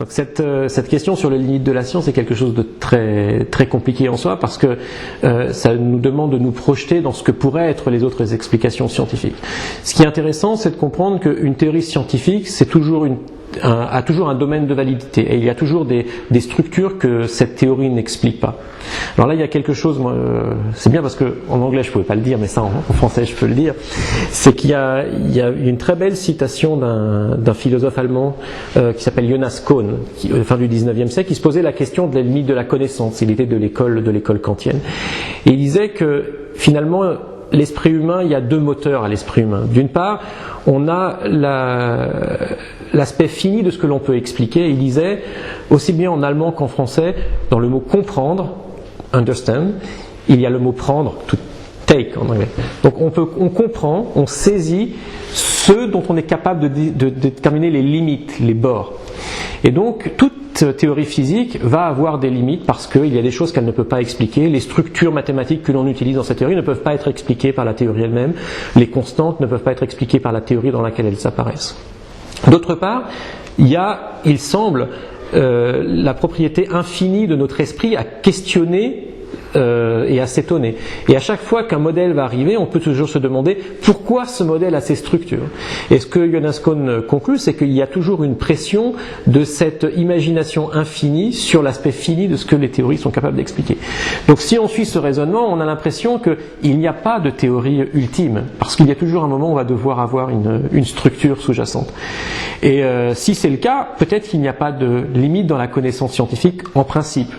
Donc cette question sur les limites de la science est quelque chose de très, très compliqué en soi parce que ça nous demande de nous projeter dans ce que pourraient être les autres explications scientifiques. Ce qui est intéressant, c'est de comprendre qu'une théorie scientifique, c'est toujours a toujours un domaine de validité et il y a toujours des structures que cette théorie n'explique pas. Alors là, il y a quelque chose, c'est bien parce que en anglais je pouvais pas le dire, mais ça en français je peux le dire, c'est qu'il y a une très belle citation d'un philosophe allemand qui s'appelle Jonas Kohn, qui, fin du 19e siècle, qui se posait la question de la limite de la connaissance. Il était de l'école kantienne. Et il disait que finalement, l'esprit humain, il y a deux moteurs à l'esprit humain. D'une part, on a l'aspect fini de ce que l'on peut expliquer. Il disait, aussi bien en allemand qu'en français, dans le mot comprendre, understand, il y a le mot prendre, to take en anglais. Donc on comprend, on saisit ce dont on est capable de déterminer les limites, les bords. Et donc toute théorie physique va avoir des limites parce qu'il y a des choses qu'elle ne peut pas expliquer. Les structures mathématiques que l'on utilise dans cette théorie ne peuvent pas être expliquées par la théorie elle-même. Les constantes ne peuvent pas être expliquées par la théorie dans laquelle elles apparaissent. D'autre part, il semble, la propriété infinie de notre esprit à questionner et à s'étonner. Et à chaque fois qu'un modèle va arriver, on peut toujours se demander pourquoi ce modèle a ces structures. Et ce que Jonas Kohn conclut, c'est qu'il y a toujours une pression de cette imagination infinie sur l'aspect fini de ce que les théories sont capables d'expliquer. Donc si on suit ce raisonnement, on a l'impression qu'il n'y a pas de théorie ultime, parce qu'il y a toujours un moment où on va devoir avoir une structure sous-jacente. Et si c'est le cas, peut-être qu'il n'y a pas de limite dans la connaissance scientifique en principe.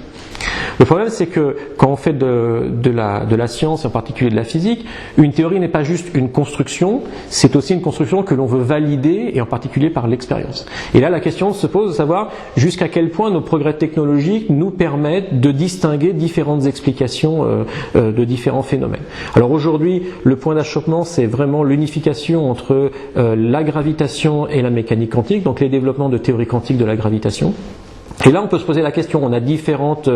Le problème, c'est que quand on fait de la science, en particulier de la physique, une théorie n'est pas juste une construction, c'est aussi une construction que l'on veut valider, et en particulier par l'expérience. Et là, la question se pose de savoir jusqu'à quel point nos progrès technologiques nous permettent de distinguer différentes explications de différents phénomènes. Alors aujourd'hui, le point d'achoppement, c'est vraiment l'unification entre la gravitation et la mécanique quantique, donc les développements de théorie quantique de la gravitation. Et là, on peut se poser la question, on a différentes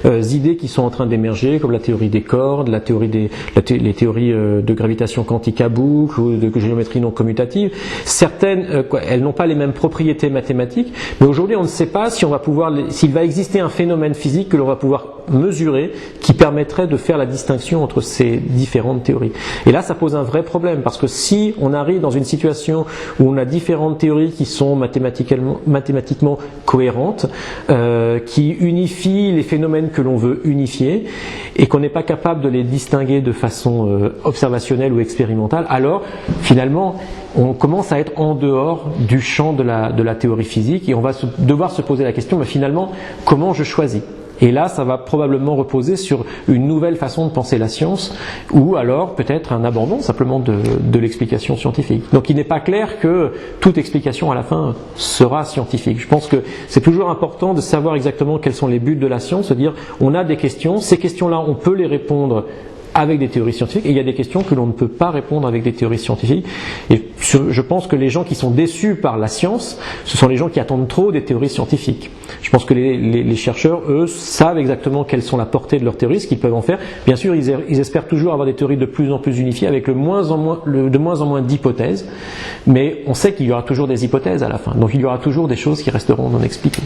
idées qui sont en train d'émerger, comme la théorie des cordes, les théories de gravitation quantique à boucle ou de géométrie non commutative. Certaines, elles n'ont pas les mêmes propriétés mathématiques, mais aujourd'hui, on ne sait pas si s'il va exister un phénomène physique que l'on va pouvoir mesurer qui permettrait de faire la distinction entre ces différentes théories. Et là, ça pose un vrai problème, parce que si on arrive dans une situation où on a différentes théories qui sont mathématiquement cohérentes, qui unifient les phénomènes que l'on veut unifier et qu'on n'est pas capable de les distinguer de façon observationnelle ou expérimentale, alors finalement on commence à être en dehors du champ de la théorie physique et on va devoir se poser la question, mais finalement comment je choisis ? Et là, ça va probablement reposer sur une nouvelle façon de penser la science, ou alors peut-être un abandon simplement de l'explication scientifique. Donc il n'est pas clair que toute explication à la fin sera scientifique. Je pense que c'est toujours important de savoir exactement quels sont les buts de la science, de dire on a des questions, ces questions-là on peut les répondre avec des théories scientifiques, et il y a des questions que l'on ne peut pas répondre avec des théories scientifiques. Et je pense que les gens qui sont déçus par la science, ce sont les gens qui attendent trop des théories scientifiques. Je pense que les chercheurs, eux, savent exactement quelles sont la portée de leurs théories, ce qu'ils peuvent en faire. Bien sûr, ils espèrent toujours avoir des théories de plus en plus unifiées, avec de moins en moins d'hypothèses, mais on sait qu'il y aura toujours des hypothèses à la fin. Donc il y aura toujours des choses qui resteront non expliquées.